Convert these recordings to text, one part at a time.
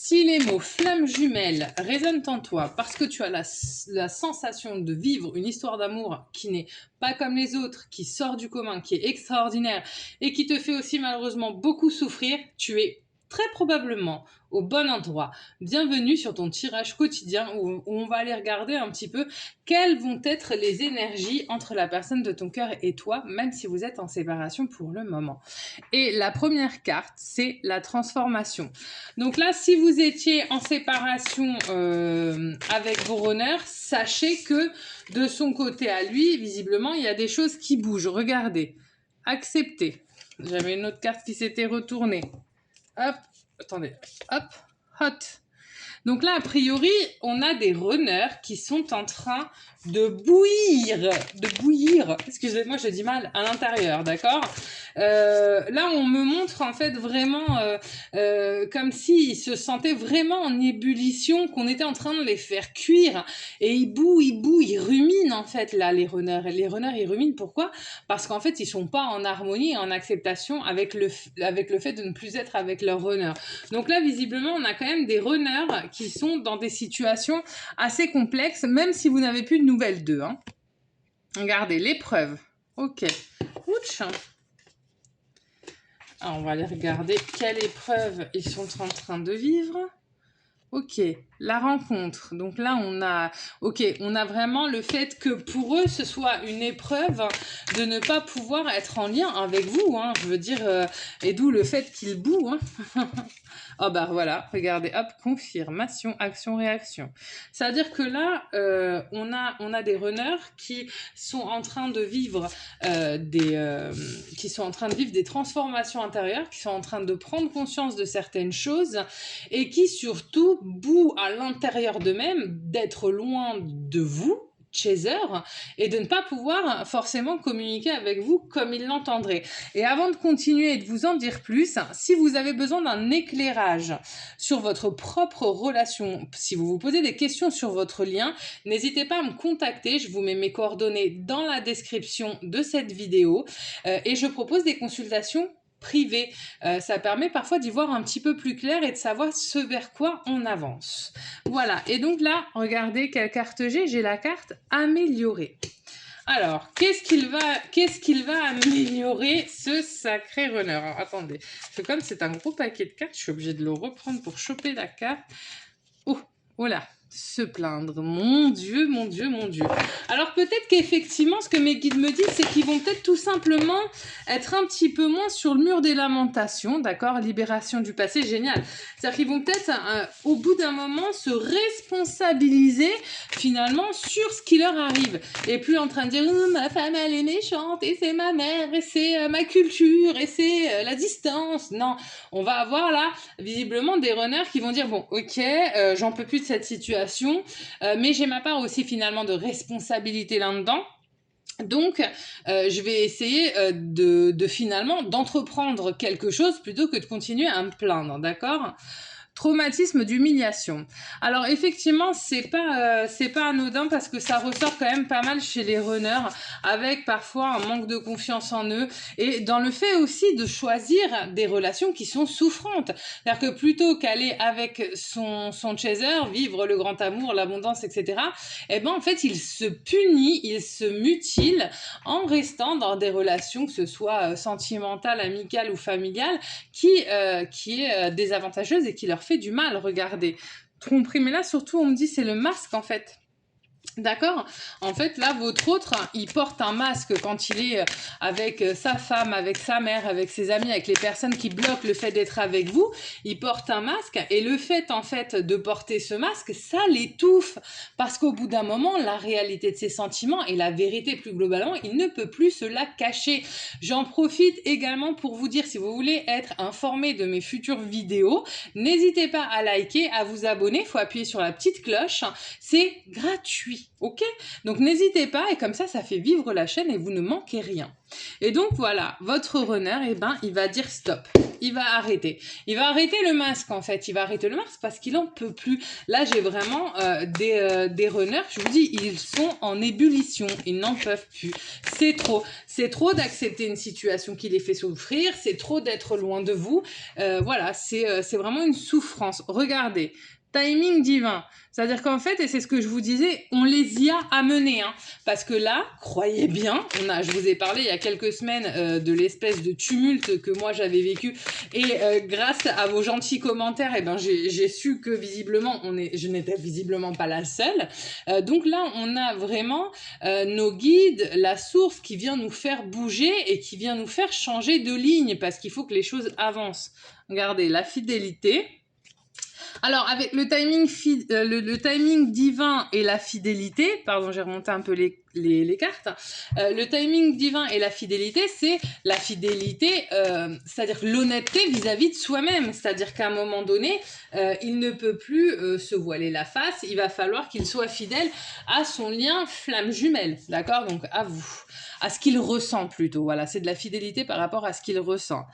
Si les mots flamme jumelle résonnent en toi parce que tu as la sensation de vivre une histoire d'amour qui n'est pas comme les autres, qui sort du commun, qui est extraordinaire et qui te fait aussi malheureusement beaucoup souffrir, tu es très probablement au bon endroit. Bienvenue sur ton tirage quotidien où on va aller regarder un petit peu quelles vont être les énergies entre la personne de ton cœur et toi, même si vous êtes en séparation pour le moment. Et la première carte, c'est la transformation. Donc là, si vous étiez en séparation avec vos runners, sachez que de son côté à lui, visiblement, il y a des choses qui bougent. Regardez. Accepter. J'avais une autre carte qui s'était retournée. Hop, attendez. Hop, hot. Donc là, a priori, on a des runners qui sont en train de bouillir, excusez-moi, j'ai du mal, à l'intérieur, d'accord. Là, on me montre en fait vraiment comme s'ils se sentaient vraiment en ébullition, qu'on était en train de les faire cuire, et ils bouent, ils ruminent en fait là, les runners. Et les runners, ils ruminent, pourquoi? Parce qu'en fait, ils sont pas en harmonie et en acceptation avec le fait de ne plus être avec leur runner. Donc là, visiblement, on a quand même des runners qui sont dans des situations assez complexes, même si vous n'avez plus de nouvelles d'eux. Hein. Regardez, l'épreuve. Ok. Ouch. Alors, on va aller regarder quelle épreuve ils sont en train de vivre. Ok, la rencontre. Donc là, on a vraiment le fait que pour eux, ce soit une épreuve de ne pas pouvoir être en lien avec vous. Hein, je veux dire, et d'où le fait qu'ils bouent. Hein. Oh bah voilà, regardez, hop, confirmation, action, réaction. C'est-à-dire que là, on a des runners qui sont en train de vivre des transformations intérieures, qui sont en train de prendre conscience de certaines choses et qui surtout bouent à l'intérieur d'eux-mêmes d'être loin de vous, chaser, et de ne pas pouvoir forcément communiquer avec vous comme ils l'entendraient. Et avant de continuer et de vous en dire plus, si vous avez besoin d'un éclairage sur votre propre relation, si vous vous posez des questions sur votre lien, n'hésitez pas à me contacter, je vous mets mes coordonnées dans la description de cette vidéo et je propose des consultations privées. Ça permet parfois d'y voir un petit peu plus clair et de savoir ce vers quoi on avance. Voilà, et donc là, regardez quelle carte j'ai. J'ai la carte améliorer. Alors, qu'est-ce qu'il va améliorer, ce sacré runner? Alors, attendez, comme c'est un gros paquet de cartes, je suis obligée de le reprendre pour choper la carte. Oh là, se plaindre. Mon Dieu, mon Dieu, mon Dieu. Alors peut-être qu'effectivement, ce que mes guides me disent, c'est qu'ils vont peut-être tout simplement être un petit peu moins sur le mur des lamentations, d'accord? Libération du passé, génial. C'est-à-dire qu'ils vont peut-être, au bout d'un moment, se responsabiliser finalement sur ce qui leur arrive. Et plus en train de dire, ma femme, elle est méchante, et c'est ma mère, et c'est ma culture, et c'est la distance. Non, on va avoir là, visiblement, des runners qui vont dire, bon, ok, j'en peux plus de cette situation, mais j'ai ma part aussi finalement de responsabilité là-dedans. Donc, je vais essayer de finalement d'entreprendre quelque chose plutôt que de continuer à me plaindre, d'accord ? Traumatisme d'humiliation. Alors effectivement, c'est pas anodin parce que ça ressort quand même pas mal chez les runners, avec parfois un manque de confiance en eux et dans le fait aussi de choisir des relations qui sont souffrantes. C'est-à-dire que plutôt qu'aller avec son chaser, vivre le grand amour, l'abondance, etc., eh ben en fait, il se punit, il se mutile en restant dans des relations, que ce soit sentimentales, amicales ou familiales, qui est désavantageuse et qui leur fait du mal, regardez. Tromperie, mais là surtout on me dit c'est le masque en fait. D'accord? En fait, là, votre autre, il porte un masque quand il est avec sa femme, avec sa mère, avec ses amis, avec les personnes qui bloquent le fait d'être avec vous. Il porte un masque et le fait, en fait, de porter ce masque, ça l'étouffe. Parce qu'au bout d'un moment, la réalité de ses sentiments et la vérité plus globalement, il ne peut plus se la cacher. J'en profite également pour vous dire, si vous voulez être informé de mes futures vidéos, n'hésitez pas à liker, à vous abonner. Il faut appuyer sur la petite cloche. C'est gratuit. énergie, ok? Donc n'hésitez pas, et comme ça fait vivre la chaîne et vous ne manquez rien. Et donc voilà, votre runner, eh ben, il va dire stop. Il va arrêter. Il va arrêter le masque en fait. Il va arrêter le masque parce qu'il en peut plus. Là, j'ai vraiment des runners, je vous dis, ils sont en ébullition. Ils n'en peuvent plus. C'est trop. C'est trop d'accepter une situation qui les fait souffrir. C'est trop d'être loin de vous. Voilà, c'est vraiment une souffrance. Regardez. Timing divin. C'est-à-dire qu'en fait, et c'est ce que je vous disais, on les y a amenés. Hein, parce que là, croyez bien, je vous ai parlé il y a quelques semaines de l'espèce de tumulte que moi j'avais vécu. Et grâce à vos gentils commentaires, eh ben, j'ai su que visiblement, je n'étais visiblement pas la seule. Donc là, on a vraiment nos guides, la source qui vient nous faire bouger et qui vient nous faire changer de ligne parce qu'il faut que les choses avancent. Regardez, la fidélité. Alors, avec le timing divin et la fidélité, pardon, j'ai remonté un peu les cartes, le timing divin et la fidélité, c'est la fidélité, c'est-à-dire l'honnêteté vis-à-vis de soi-même, c'est-à-dire qu'à un moment donné, il ne peut plus se voiler la face, il va falloir qu'il soit fidèle à son lien flamme jumelle, d'accord? Donc, à vous, à ce qu'il ressent plutôt, voilà, c'est de la fidélité par rapport à ce qu'il ressent.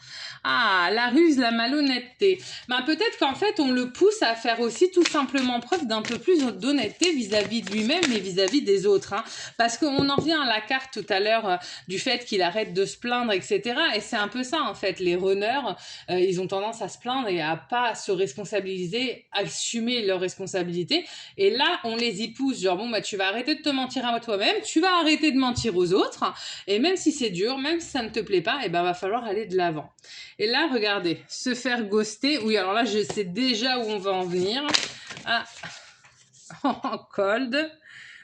Ah, la ruse, la malhonnêteté. Ben, peut-être qu'en fait, on le pousse à faire aussi tout simplement preuve d'un peu plus d'honnêteté vis-à-vis de lui-même et vis-à-vis des autres. Hein. Parce qu'on en revient à la carte tout à l'heure du fait qu'il arrête de se plaindre, etc. Et c'est un peu ça, en fait. Les runners, ils ont tendance à se plaindre et à pas se responsabiliser, à assumer leurs responsabilités. Et là, on les y pousse. Genre, bon, bah, tu vas arrêter de te mentir à toi-même, tu vas arrêter de mentir aux autres. Et même si c'est dur, même si ça ne te plaît pas, eh ben, va falloir aller de l'avant. Et là, regardez, se faire ghoster. Oui, alors là, je sais déjà où on va en venir. Ah, en cold.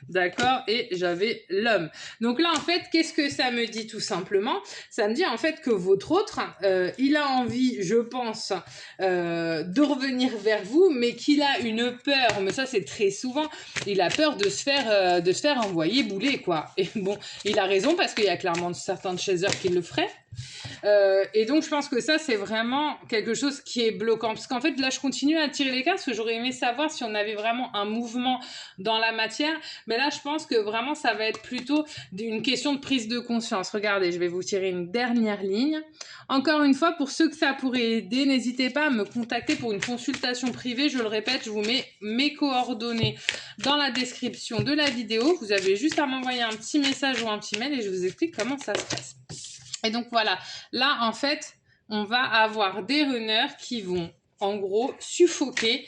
D'accord, et j'avais l'homme. Donc là, en fait, qu'est-ce que ça me dit tout simplement? Ça me dit en fait que votre autre, il a envie, je pense, de revenir vers vous, mais qu'il a une peur, mais ça c'est très souvent, il a peur de se faire envoyer bouler, quoi. Et bon, il a raison parce qu'il y a clairement certains chasers qui le feraient. Et donc je pense que ça c'est vraiment quelque chose qui est bloquant parce qu'en fait là je continue à tirer les cartes parce que j'aurais aimé savoir si on avait vraiment un mouvement dans la matière, mais là je pense que vraiment ça va être plutôt une question de prise de conscience. Regardez, je vais vous tirer une dernière ligne. Encore une fois, pour ceux que ça pourrait aider, n'hésitez pas à me contacter pour une consultation privée. Je le répète, je vous mets mes coordonnées dans la description de la vidéo. Vous avez juste à m'envoyer un petit message ou un petit mail et je vous explique comment ça se passe. Et donc voilà, là en fait, on va avoir des runners qui vont en gros suffoquer,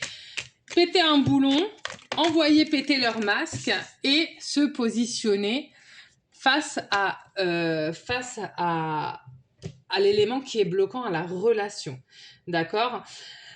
péter un boulon, envoyer péter leur masque et se positionner face à l'élément qui est bloquant à la relation. D'accord ?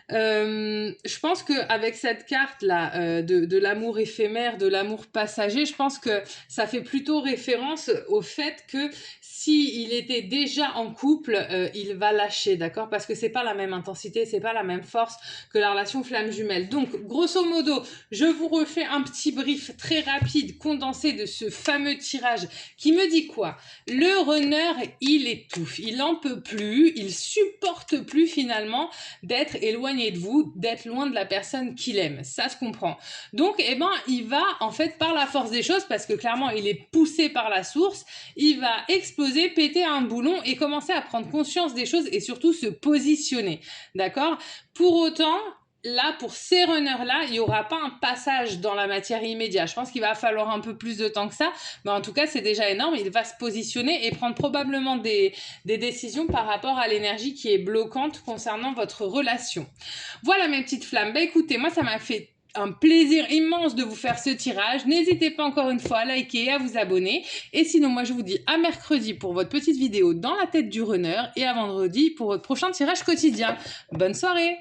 Je pense qu'avec cette carte-là de l'amour éphémère, de l'amour passager, je pense que ça fait plutôt référence au fait que s'il était déjà en couple, il va lâcher, d'accord? Parce que c'est pas la même intensité, c'est pas la même force que la relation flamme jumelle. Donc, grosso modo, je vous refais un petit brief très rapide, condensé de ce fameux tirage qui me dit quoi? Le runner, il étouffe, il en peut plus, il supporte plus finalement d'être éloigné de vous, d'être loin de la personne qu'il aime. Ça se comprend. Donc, eh ben, il va, en fait, par la force des choses, parce que clairement, il est poussé par la source, il va exploser, péter un boulon et commencer à prendre conscience des choses et surtout se positionner. D'accord? Pour autant, là, pour ces runners-là, il n'y aura pas un passage dans la matière immédiat. Je pense qu'il va falloir un peu plus de temps que ça, mais en tout cas, c'est déjà énorme. Il va se positionner et prendre probablement des décisions par rapport à l'énergie qui est bloquante concernant votre relation. Voilà mes petites flammes. Bah écoutez, moi, ça m'a fait un plaisir immense de vous faire ce tirage. N'hésitez pas encore une fois à liker et à vous abonner. Et sinon, moi, je vous dis à mercredi pour votre petite vidéo dans la tête du runner et à vendredi pour votre prochain tirage quotidien. Bonne soirée!